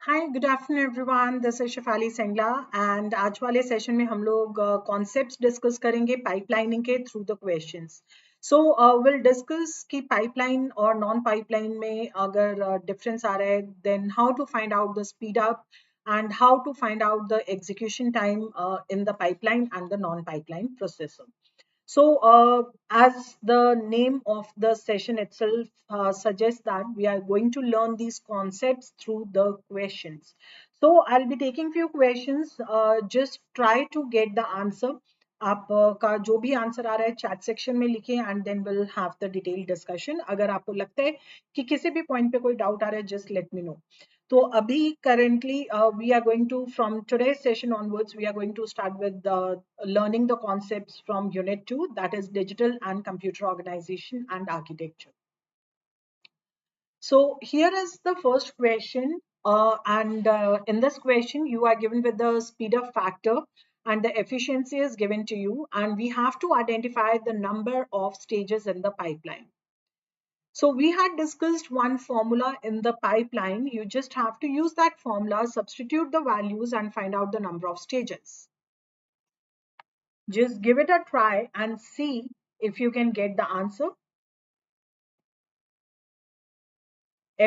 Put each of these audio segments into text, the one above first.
Hi good afternoon everyone, this is Shefali Sengla and आज वाले session में हम लोग कॉन्सेप्ट्स डिस्कस करेंगे पाइपलाइनिंग के through the questions. So will discuss कि पाइपलाइन और नॉन पाइपलाइन में अगर डिफरेंस आ रहा है, then how to find out the speed up and how to find out the execution time in the pipeline and the non-pipeline processor. So, as the name of the session itself suggests that we are going to learn these concepts through the questions. So, I'll be taking few questions. Just try to get the answer. आप का जो भी answer आ रहा है chat section में लिखें and then will have the detail discussion. अगर आपको लगता है कि किसी भी पॉइंट पे कोई डाउट आ रहा है, जस्ट लेट मी नो. तो अभी currently we are going to, from today's session onwards, we are going to start with learning the concepts from unit 2, that is digital and computer organization and architecture. So here is the first question, and in this question you are given with the speed up factor and the efficiency is given to you, and we have to identify the number of stages in the pipeline. So we had discussed one formula in the pipeline. You just have to use that formula, substitute the values and find out the number of stages. Just give it a try and see if you can get the answer.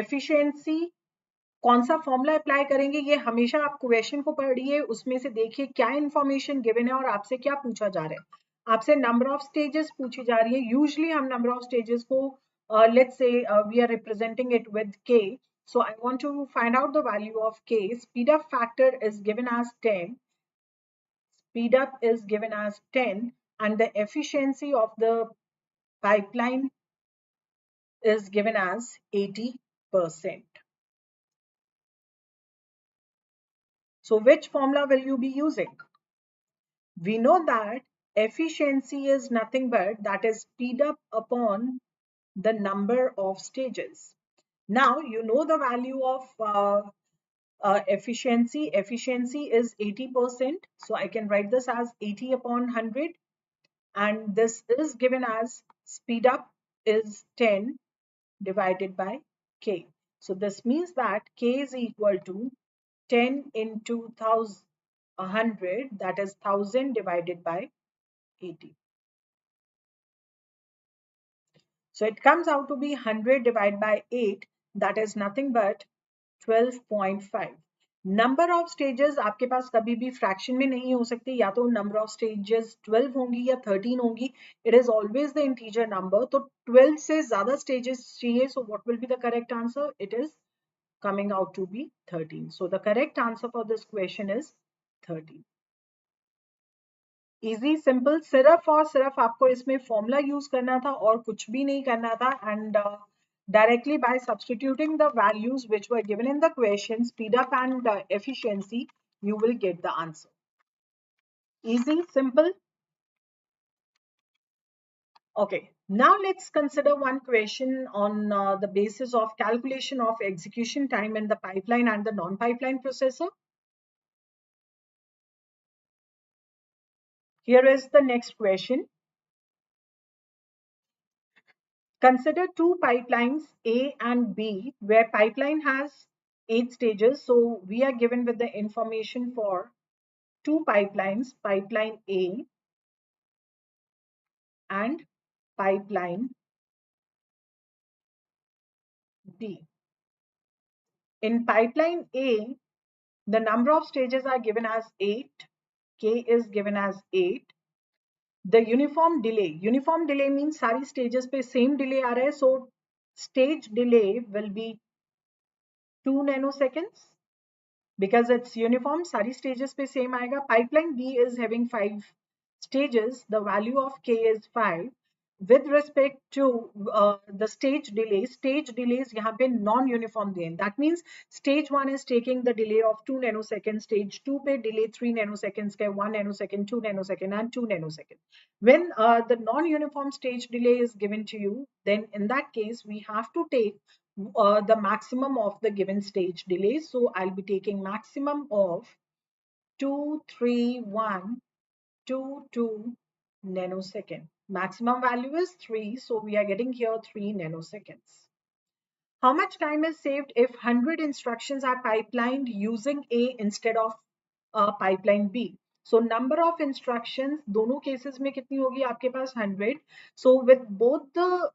Efficiency, कौन सा formula apply करेंगे, ये हमेशा आप question को पढ़िए, उसमें से देखिए क्या इंफॉर्मेशन गिवन है और आपसे क्या पूछा जा रहा है. आपसे नंबर ऑफ स्टेजेस पूछी जा रही है. यूजुअली हम नंबर ऑफ स्टेजेस को let's say we are representing it with k. So I want to find out the value of k. Speed up factor is given as 10. Speed up is given as 10 and the efficiency of the pipeline is given as 80%. So which formula will you be using? We know that efficiency is nothing but that is speed up upon the number of stages. Now you know the value of efficiency. Efficiency is 80%. So I can write this as 80 upon 100. And this is given as speed up is 10 divided by k. So this means that k is equal to 10 into 100, that is 1000 divided by 80. So it comes out to be 100 divided by 8, that is nothing but 12.5. Number of stages आपके पास कभी भी fraction में नहीं हो सकते, या तो number of stages 12 होंगी या 13 होंगी. It is always the integer number. तो 12 से ज्यादा स्टेजेस चाहिए. So what will be the correct answer? It is coming out to be 13. So the correct answer for this question is 13. Easy simple, सिर्फ और सिर्फ आपको इसमें फॉर्मूला यूज करना था और कुछ भी नहीं करना था. And directly by substituting the values which were given in the question, speed up and efficiency, you will get the answer. Easy, simple. Okay, now let's consider one question on the basis of calculation of execution time in the pipeline and the non-pipeline processor. Here is the next question. Consider two pipelines A and B where pipeline has 8 stages. So we are given with the information for two pipelines, pipeline A and pipeline B. In pipeline A, the number of stages are given as 8, K is given as 8. The uniform delay means सारी stages पे same delay आ रहा है, so stage delay will be 2 nanoseconds. Because it's uniform, सारी stages पे same आएगा. Pipeline B is having 5 stages. The value of K is 5. with respect to the stage delays यहाँ पे non-uniform दिए हैं. That means stage 1 is taking the delay of 2 nanoseconds, stage 2 पे delay 3 nanoseconds के 1 nanosecond, 2 nanosecond and 2 nanosecond. When the non-uniform stage delay is given to you, then in that case we have to take the maximum of the given stage delay. So I'll be taking maximum of 2, 3, 1, 2, 2 nanosecond. Maximum value is 3, so we are getting here 3 nanoseconds. How much time is saved if 100 instructions are pipelined using A instead of pipeline B? So number of instructions, दोनों cases में कितनी होगी आपके पास 100. So with both the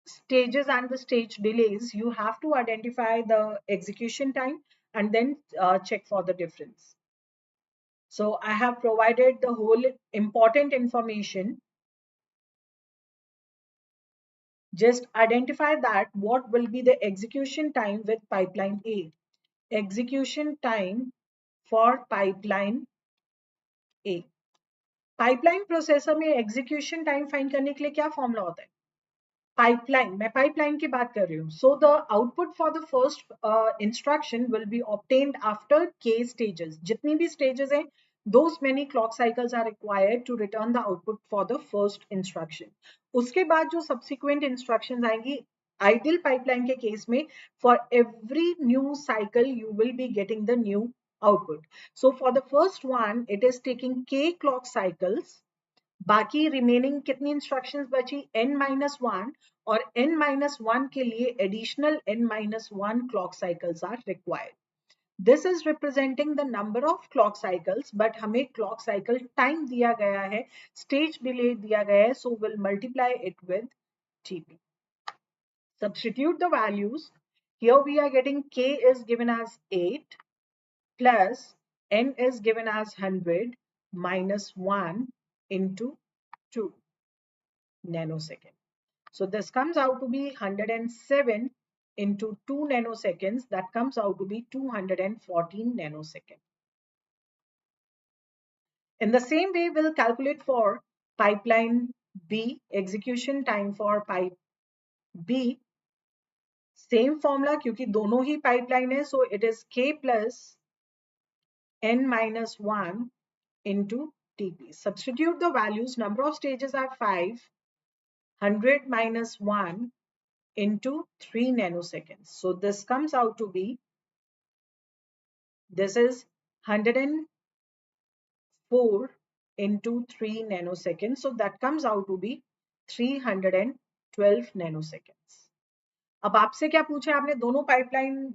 stages and the stage delays, you have to identify the execution time and then check for the difference. So I have provided the whole important information. Just identify that what will be the execution time with pipeline A. Execution time for pipeline A. Pipeline processor में execution time find करने के लिए क्या formula होता है? Pipeline, मैं pipeline की बात कर रही हूँ. So the output for the first instruction will be obtained after k stages. जितनी भी stages हैं, those many clock cycles are required to return the output for the first instruction. उसके बाद जो subsequent instructions आएंगी, ideal pipeline के case में, for every new cycle you will be getting the new output. So for the first one, it is taking k clock cycles. बाकी remaining कितनी instructions बची n-1 और n-1 के लिए additional n-1 clock cycles are required. This is representing the number of clock cycles, but हमें clock cycle time दिया गया है, स्टेज डिले दिया गया है, so will multiply it with TP. Substitute the values. Here we are getting k is given as 8 plus n is given as 100 minus 1 into 2 nanosecond. So this comes out to be 107 into 2 nanoseconds. That comes out to be 214 nanoseconds. In the same way, we'll calculate for pipeline B, execution time for pipe B. Same formula क्योंकि दोनों ही pipeline है, so it is K plus n minus 1 into TP. Substitute the values. Number of stages are 5. 100 minus 1 into 3 nanoseconds. So this comes out to be, this is 104 into 3 nanoseconds. So that comes out to be 312 nanoseconds. अब आपसे क्या पूछा, आपने दोनों pipeline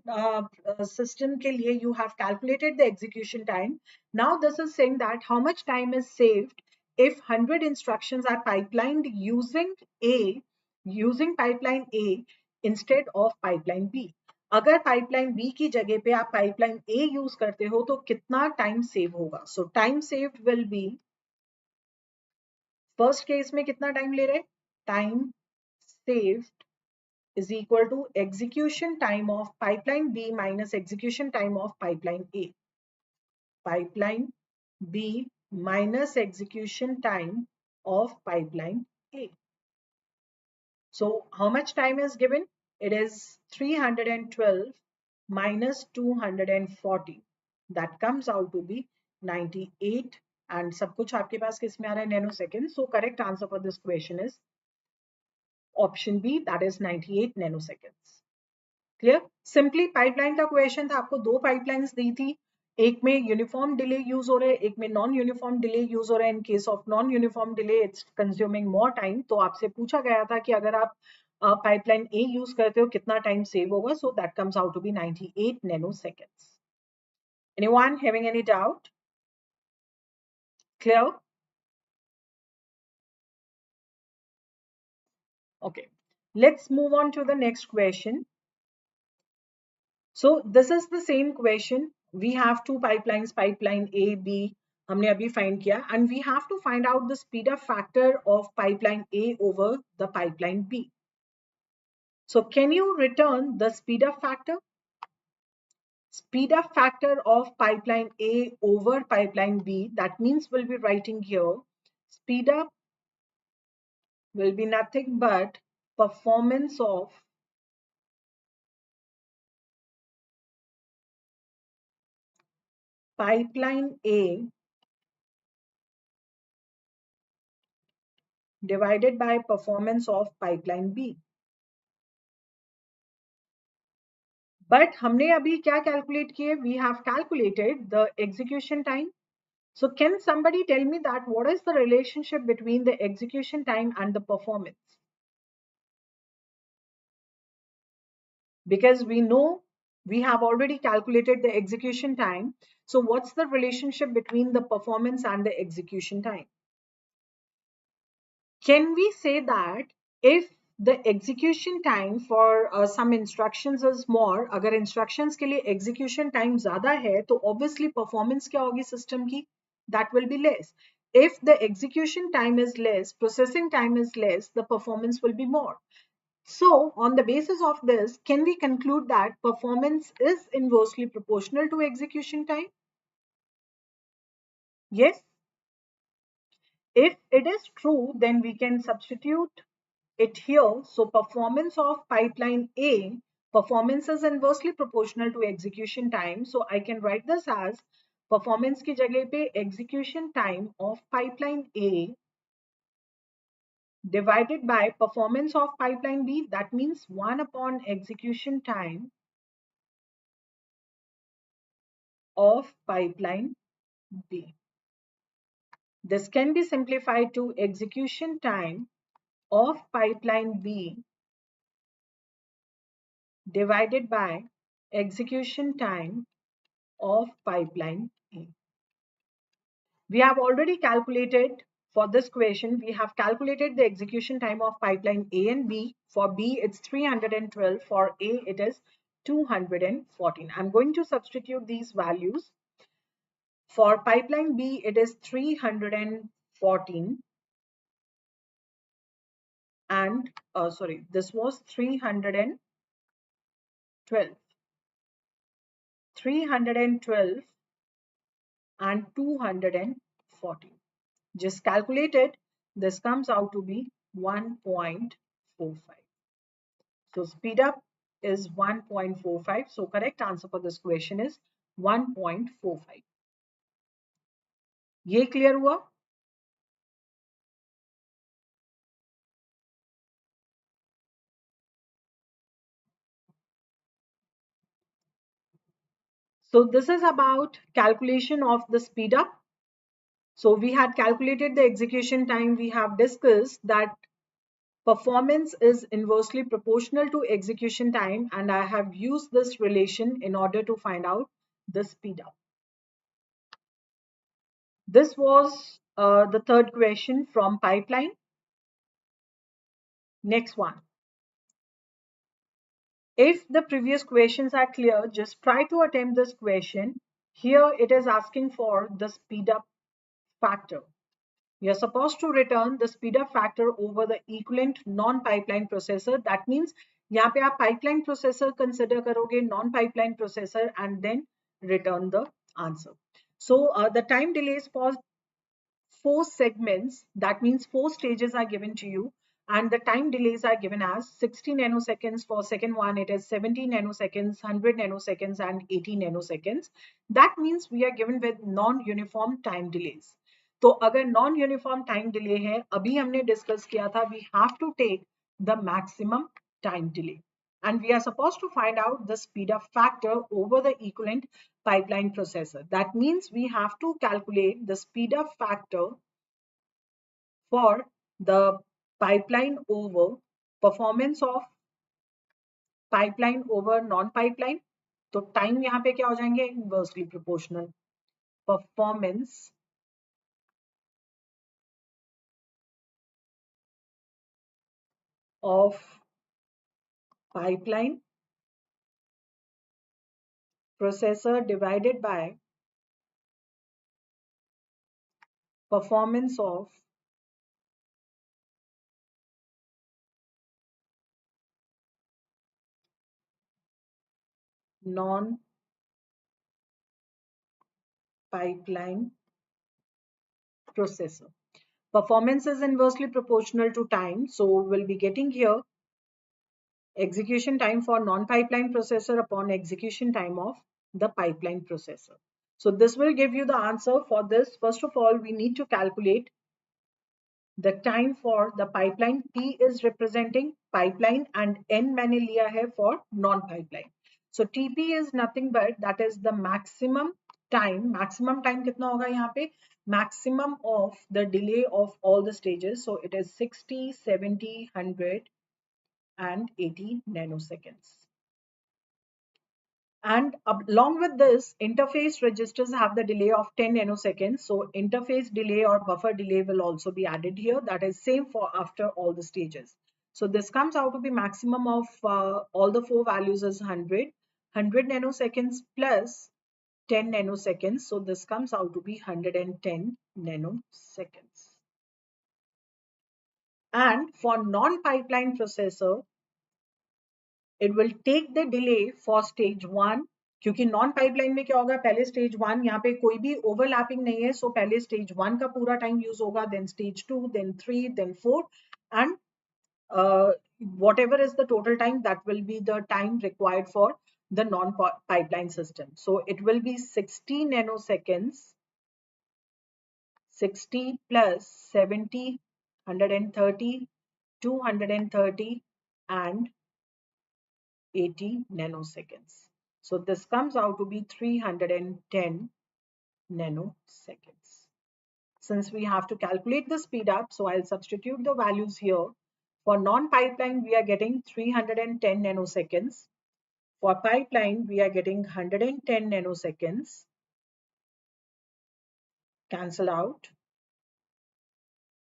system के लिए you have calculated the execution time. Now this is saying that how much time is saved if 100 instructions are pipelined using pipeline A instead of pipeline B. अगर pipeline B की जगह पे आप pipeline A use करते हो तो कितना time save होगा? So time saved will be, first case में कितना टाइम ले रहे? Time saved is equal to execution time of pipeline B minus execution time of pipeline A. Pipeline B minus execution time of pipeline A. So how much time is given? It is 312 minus 240. That comes out to be 98. And सब कुछ आपके पास किस में आ रहा है? Nanosecond. So correct answer for this question is option B, that is 98 nanoseconds. Clear? Simply pipeline का question था, आपको दो पाइपलाइंस दी थी, एक में यूनिफॉर्म डिले यूज हो रहे हैं, एक में नॉन यूनिफॉर्म डिले यूज हो रहे हैं. In case of non uniform delay it's consuming more time. तो आपसे पूछा गया था कि अगर आप पाइपलाइन ए यूज करते हो कितना टाइम सेव होगा? So that comes out to be 98 nanoseconds. Anyone having any doubt? Clear? Okay, let's move on to the next question. So this is the same question. We have two pipelines, pipeline A, B. हमने अभी find किया, and we have to find out the speed up factor of pipeline A over the pipeline B. So can you return the speed up factor? Speed up factor of pipeline A over pipeline B. That means we'll be writing here speed up will be nothing but performance of pipeline A divided by performance of pipeline B. But हमने अभी क्या calculate किए? We have calculated the execution time. So can somebody tell me that what is the relationship between the execution time and the performance? Because we know we have already calculated the execution time. So what's the relationship between the performance and the execution time? Can we say that if the execution time for some instructions is more, अगर instructions के लिए execution time ज़्यादा है, तो obviously performance क्या होगी system की? That will be less. If the execution time is less, processing time is less, the performance will be more. So, on the basis of this, can we conclude that performance is inversely proportional to execution time? Yes. If it is true, then we can substitute it here. So, performance of pipeline A, performance is inversely proportional to execution time. So, I can write this as performance की जगह पे execution time of pipeline A divided by performance of pipeline B. That means 1 upon execution time of pipeline B. This can be simplified to execution time of pipeline B divided by execution time of pipeline A. We have already calculated for this question, we have calculated the execution time of pipeline A and B. For B, it's 312. For A, it is 214. I'm going to substitute these values. For pipeline B, it is 314. And sorry, this was 312. 312 and 240. Just calculate it. This comes out to be 1.45. So speed up is 1.45. So correct answer for this question is 1.45. ये clear हुआ? So this is about calculation of the speed up. So we had calculated the execution time. We have discussed that performance is inversely proportional to execution time, and I have used this relation in order to find out the speed up. This was the third question from pipeline. Next one. If the previous questions are clear, just try to attempt this question. Here it is asking for the speed up factor. You're supposed to return the speed up factor over the equivalent non-pipeline processor. That means यहाँ पे आप pipeline processor consider करोगे, non-pipeline processor, and then return the answer. So the time delays for 4 segments, that means 4 stages are given to you, and the time delays are given as 60 nanoseconds for second one, it is 70 nanoseconds, 100 nanoseconds, and 80 nanoseconds. That means we are given with non-uniform time delays. तो अगर non uniform time delay है, अभी हमने discuss किया था, we have to take the maximum time delay and we are supposed to find out the speed up factor over the equivalent pipeline processor. That means we have to calculate the speed up factor for the pipeline over performance of pipeline over non-pipeline. तो time यहाँ पे क्या हो जाएंगे? Inversely proportional. Performance of pipeline processor divided by performance of non-pipeline processor. Performance is inversely proportional to time. So we'll be getting here execution time for non-pipeline processor upon execution time of the pipeline processor. So this will give you the answer for this. First of all, we need to calculate the time for the pipeline. T is representing pipeline and N मैंने लिया है for non-pipeline. So TP is nothing but that is the maximum time. Maximum time कितना होगा यहाँ पे? Maximum of the delay of all the stages. So it is 60, 70, 100 and 80 nanoseconds. And along with this, interface registers have the delay of 10 nanoseconds. So interface delay or buffer delay will also be added here. That is same for after all the stages. So this comes out to be maximum of all the four values is 100 nanoseconds plus 10 nanoseconds. So this comes out to be 110 nanoseconds. And for non-pipeline processor, it will take the delay for stage 1 क्योंकि non pipeline में क्या होगा पहले stage 1 यहाँ पे कोई भी overlapping नहीं है सो पहले स्टेज 1 का पूरा टाइम यूज होगा then stage 2 then 3 then 4 and whatever is the total time that will be the time required for the non pipeline system. So it will be 60 nanoseconds, 60 plus 70, 130, 230 and 80 nanoseconds. So this comes out to be 310 nanoseconds. Since we have to calculate the speed up, so I'll substitute the values here. For non-pipeline, we are getting 310 nanoseconds. For pipeline, we are getting 110 nanoseconds. Cancel out.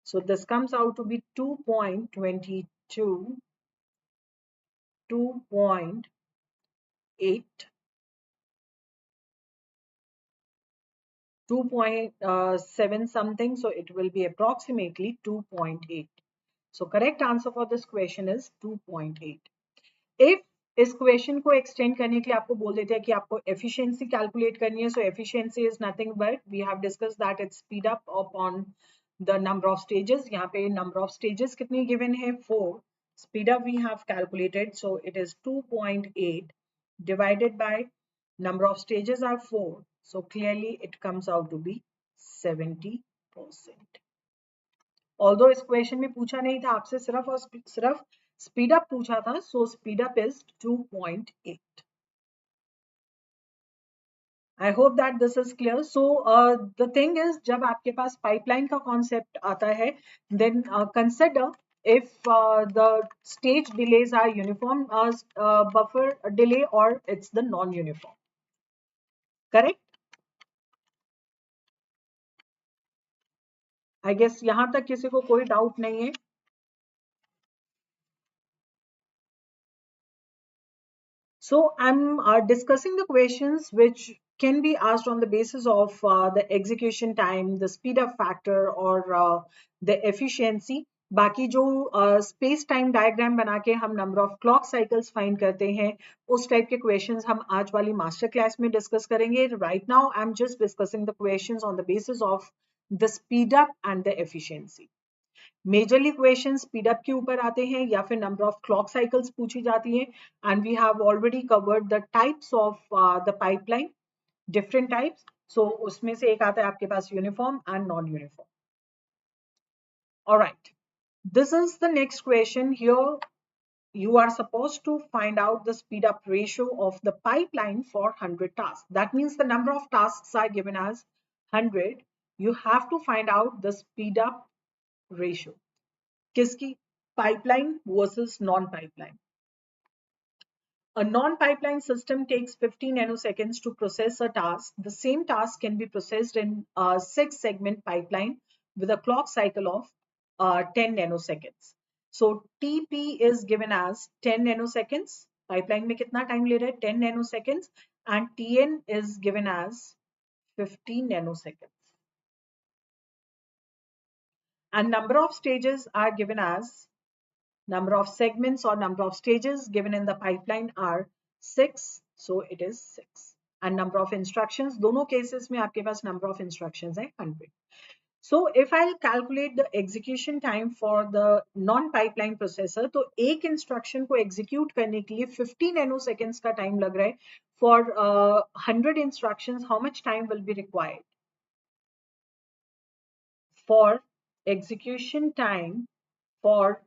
So this comes out to be 2.22, 2.8, 2.7 something, so it will be approximately 2.8. So correct answer for this question is 2.8. If इस question को extend करने के लिए आपको बोल देते हैं कि आपको एफिशिएंसी कैलकुलेट करनी है, so efficiency is nothing but we have discussed that it's speed up upon the number of stages. यहाँ पे नंबर ऑफ स्टेजेस कितनी गिवन है 4. Speed up we have calculated, so it is 2.8 divided by number of stages are 4. So clearly it comes out to be 70%. Although इस question में पूछा नहीं था आपसे, सिर्फ और सिर्फ स्पीड अप पूछा था, so speed up is 2.8. I hope that this is clear. So the thing is, जब आपके पास पाइपलाइन का कॉन्सेप्ट आता है, then consider if the stage delays are uniform buffer delay or it's the non-uniform. Correct? I guess यहाँ तक किसी को कोई डाउट नहीं है. So I'm discussing the questions which can be asked on the basis of the execution time, the speed up factor or the efficiency. बाकी जो space time diagram बना के हम number of clock cycles find करते हैं, उस type के questions हम आज वाली मास्टर क्लास में डिस्कस करेंगे. Right now I am just discussing the questions on the basis of the speed up and the efficiency. Majorly question speed up के ऊपर आते हैं या फिर नंबर ऑफ क्लॉक साइकिल्स पूछी जाती हैं. And we have already covered the types of the pipeline, different types. So उसमें से एक आता है आपके पास uniform and non uniform. Alright, this is the next question. Here you are supposed to find out the speed up ratio of the pipeline for 100 tasks. That means the number of tasks are given as 100. You have to find out the speed up ratio. किसकी? Pipeline versus non-pipeline. A non-pipeline system takes 50 nanoseconds to process a task. The same task can be processed in a 6-segment pipeline with a clock cycle of 10 nanoseconds. So TP is given as 10 nanoseconds. Pipeline में कितना time ले रहा है? 10 nanoseconds. And TN is given as 50 nanoseconds. And number of stages are given as number of segments or number of stages given in the pipeline are 6. So it is 6. And number of instructions, दोनों cases में आपके पास number of instructions है 100. So if I'll calculate the execution time for the non-pipeline processor, तो एक instruction को execute करने के लिए 50 nanoseconds का time लग रहा है. For 100 instructions, how much time will be required? For execution time for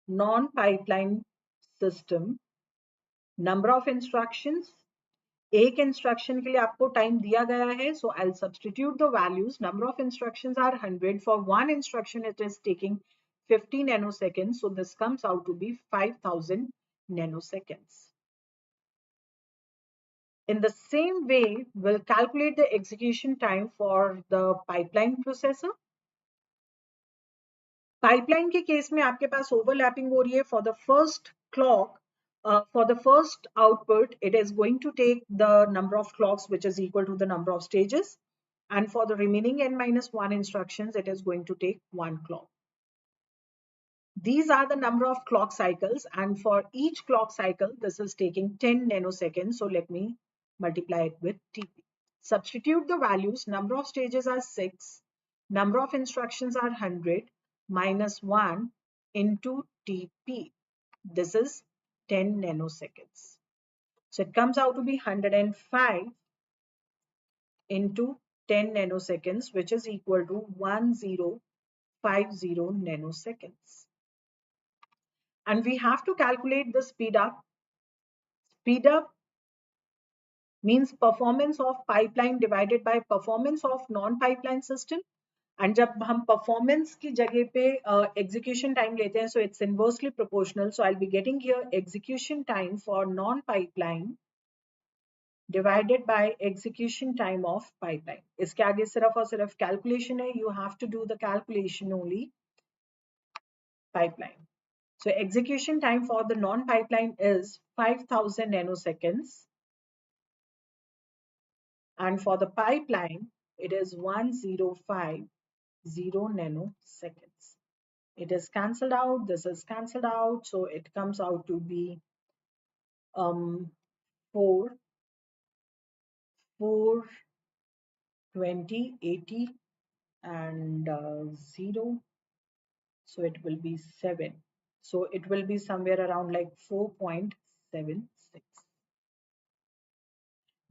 non-pipeline system, number of instructions, एक इंस्ट्रक्शन के लिए आपको टाइम दिया गया है, so I'll substitute the values. Number of instructions are 100. For one instruction it is taking 50 nanoseconds, so this comes out to be 5000 nanoseconds. In the same way, we'll calculate the execution time for the pipeline processor. Pipeline के case में आपके पास overlapping हो रही है. For the first clock, for the first output, it is going to take the number of clocks which is equal to the number of stages, and for the remaining n minus 1 instructions, it is going to take 1 clock. These are the number of clock cycles, and for each clock cycle, this is taking 10 nanoseconds. So let me multiply it with TP. Substitute the values. Number of stages are 6. Number of instructions are 100 minus 1 into TP. This is 10 nanoseconds. So it comes out to be 105 into 10 nanoseconds, which is equal to 1050 nanoseconds. And we have to calculate the speed up. Speed up means performance of pipeline divided by performance of non-pipeline system. And जब हम performance की जगह पे execution time लेते हैं, so it's inversely proportional. So I'll be getting here execution time for non-pipeline divided by execution time of pipeline. इसके आगे सिर्फ और सिर्फ calculation है. You have to do the calculation only. Pipeline. So execution time for the non-pipeline is 5000 nanoseconds. And for the pipeline, it is 1050 nanoseconds. It is cancelled out. This is cancelled out. So it comes out to be 4, 20, 80, and 0. So it will be 7. So it will be somewhere around like 4.76.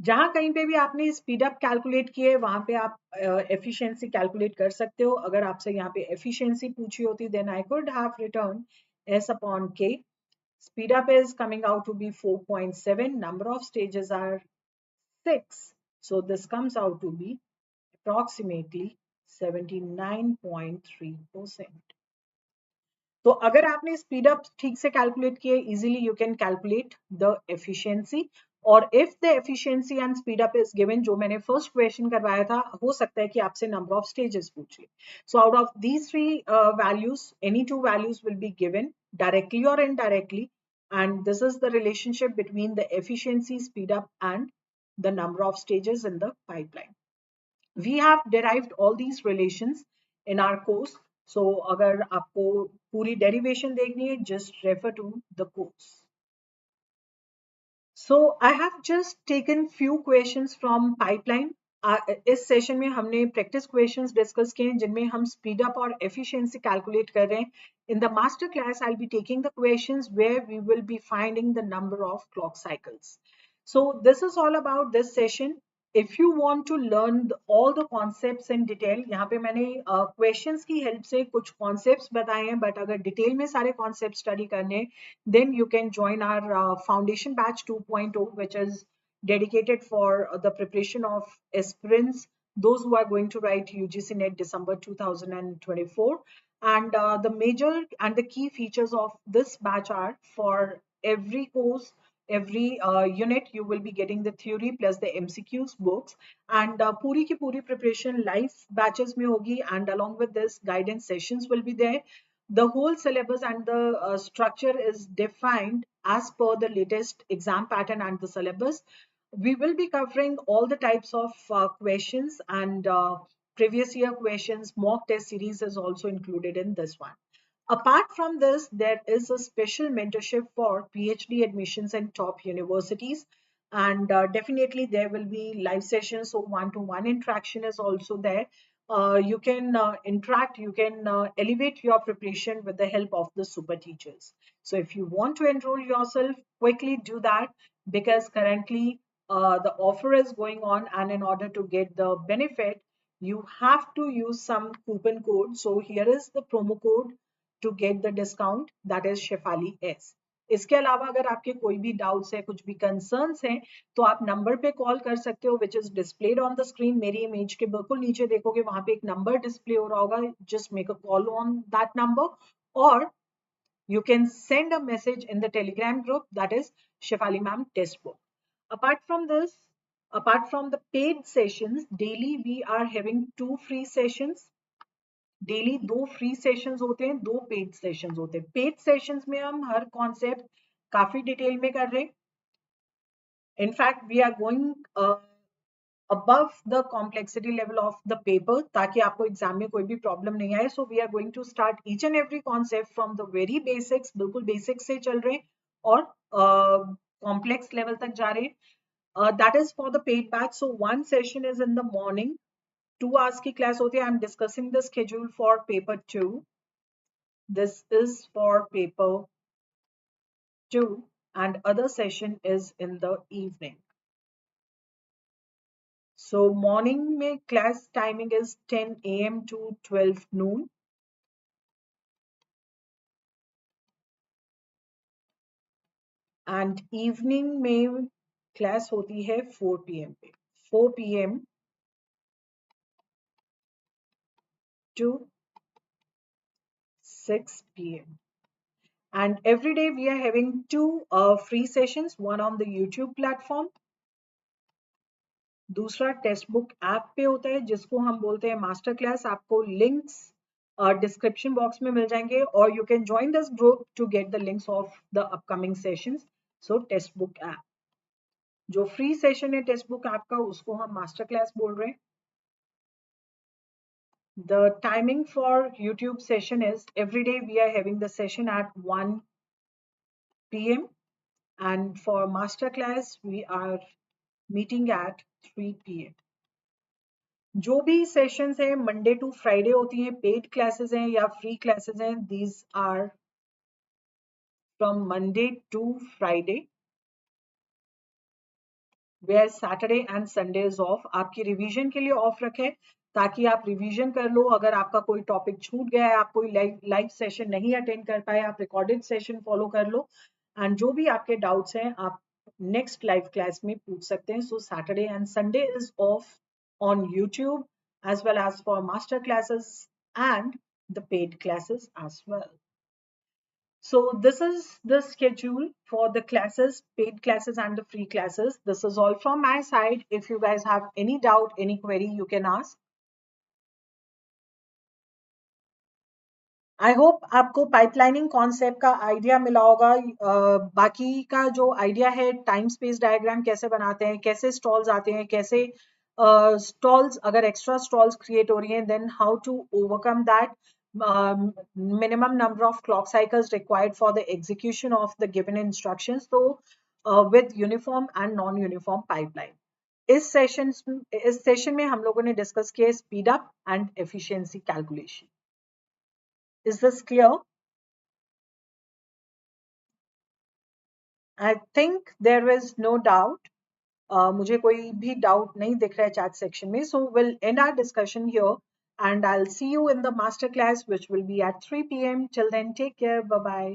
जहां कहीं पे भी आपने speed up calculate किए, वहां पे आप efficiency calculate कर सकते हो. अगर आपसे यहाँ पे एफिशिएंसी पूछी होती, then I could have return S upon K. Speed up is coming out to be 4.7. Number of stages are 6. So this comes out to be approximately 79.3%. तो अगर आपने स्पीड अप ठीक से कैलकुलेट किए, easily you can calculate the efficiency. और if the efficiency and speed up is given, जो मैंने first question करवाया था, हो सकता है कि आपसे नंबर ऑफ स्टेजेस पूछ ले. So out of these 3 values, any 2 values will be given directly or indirectly, and this is the relationship between the efficiency, speed up, and the number of stages in the pipeline. We have derived all these relations in our course. So अगर आपको पूरी derivation देखनी है, just refer to the course. So I have just taken few questions from pipeline. इस session में हमने practice questions discuss किए हैं जिनमें हम स्पीड अप और एफिशिएंसी कैलकुलेट कर रहे हैं. In the master class, I'll be taking the questions where we will be finding the number of clock cycles. So this is all about this session. If you want to learn all the concepts in detail, यहाँ पे मैंने questions की help से कुछ concepts बताए हैं, but अगर detail में सारे concepts study करने, then you can join our foundation batch 2.0, which is dedicated for the preparation of aspirants, those who are going to write UGC NET December 2024. And the major and the key features of this batch are, for every course, every unit, you will be getting the theory plus the MCQs books, and puri ki puri preparation live batches mein hogi, and along with this guidance sessions will be there. The whole syllabus and the structure is defined as per the latest exam pattern and the syllabus. We will be covering all the types of questions, and previous year questions. Mock test series is also included in this one. Apart from this, there is a special mentorship for PhD admissions in top universities, and definitely there will be live sessions, so one-to-one interaction is also there. you can interact, you can elevate your preparation with the help of the super teachers. So if you want to enroll yourself, quickly do that, because currently the offer is going on, and in order to get the benefit, you have to use some coupon code. So here is the promo code to get the discount, that is Shefali S. इसके अलावा अगर आपके कोई भी doubts है, कुछ भी concerns हैं, तो आप नंबर पे कॉल कर सकते हो, which is displayed on the screen. मेरी इमेज के बिल्कुल नीचे देखोगे, वहां पे एक नंबर डिस्प्ले हो रहा होगा. Just make a call on that number, और you can send a message in the telegram group, that is Shefali ma'am Testbook. Apart from this, apart from the paid sessions, daily we are having 2 free sessions. Daily 2 free sessions होते हैं, 2 paid sessions होते हैं. Paid sessions में हम हर concept काफी detail में कर रहे हैं. In fact we are going above the complexity level of the paper, ताकि आपको एग्जाम में कोई भी प्रॉब्लम नहीं आए. So we are going to start each and every concept from the very basics, बिल्कुल बेसिक्स से चल रहे हैं, और कॉम्प्लेक्स लेवल तक जा रहे हैं. That is for the paid batch. So 1 session is in the morning, 2 hours की क्लास होती है. I am discussing the schedule for paper 2. This is for paper 2, and other session is in the evening. So morning में class timing is 10 a.m. to 12 noon. And evening में class होती है 4 p.m. पे. 4 p.m. to 6 p.m. And every day we are having 2 free sessions, one on the YouTube platform, दूसरा text book app पे होता है, जिसको हम बोलते हैं मास्टर क्लास. आपको लिंक्स डिस्क्रिप्शन बॉक्स में मिल जाएंगे, और you can join this group to get the links of the upcoming sessions. So text book app, जो फ्री सेशन है टेक्स्ट बुक ऐप का, उसको हम मास्टर क्लास बोल रहे हैं. The timing for YouTube session is every day we are having the session at 1 p.m. and for master class we are meeting at 3 p.m. जो भी sessions हैं मंडे टू फ्राइडे होती हैं, पेड क्लासेस हैं या फ्री क्लासेस हैं, these are from Monday to Friday, where Saturday and Sunday is off. आपकी revision के लिए ऑफ रखे, ताकि आप रिवीजन कर लो. अगर आपका कोई टॉपिक छूट गया है, आप कोई लाइव सेशन नहीं अटेंड कर पाए, आप रिकॉर्डेड सेशन फॉलो कर लो. एंड जो भी आपके डाउट्स हैं, आप नेक्स्ट लाइव क्लास में पूछ सकते हैं. सो Saturday and Sunday is of on YouTube, as well as for master classes and the paid classes as well. So this is the schedule for the classes, paid classes and the free classes. This is all from my side. If you guys have any doubt, any query, you can ask. I hope आपको pipelining concept का idea मिला होगा. बाकी का जो idea है, time space diagram कैसे बनाते हैं, कैसे स्टॉल्स आते हैं, कैसे स्टॉल्स, अगर एक्स्ट्रा स्टॉल्स क्रिएट हो रही हैं, then how to overcome that, minimum number of clock cycles required for the execution of the given instructions, तो with uniform and non uniform pipeline. इस सेशन में हम लोगों ने डिस्कस किया speed up and efficiency calculation. Is this clear? I think there is no doubt. मुझे कोई भी डाउट नहीं दिख रहा है चैट सेक्शन में. So we'll end our discussion here, and I'll see you in the master class, which will be at 3 p.m. Till then, take care. Bye bye.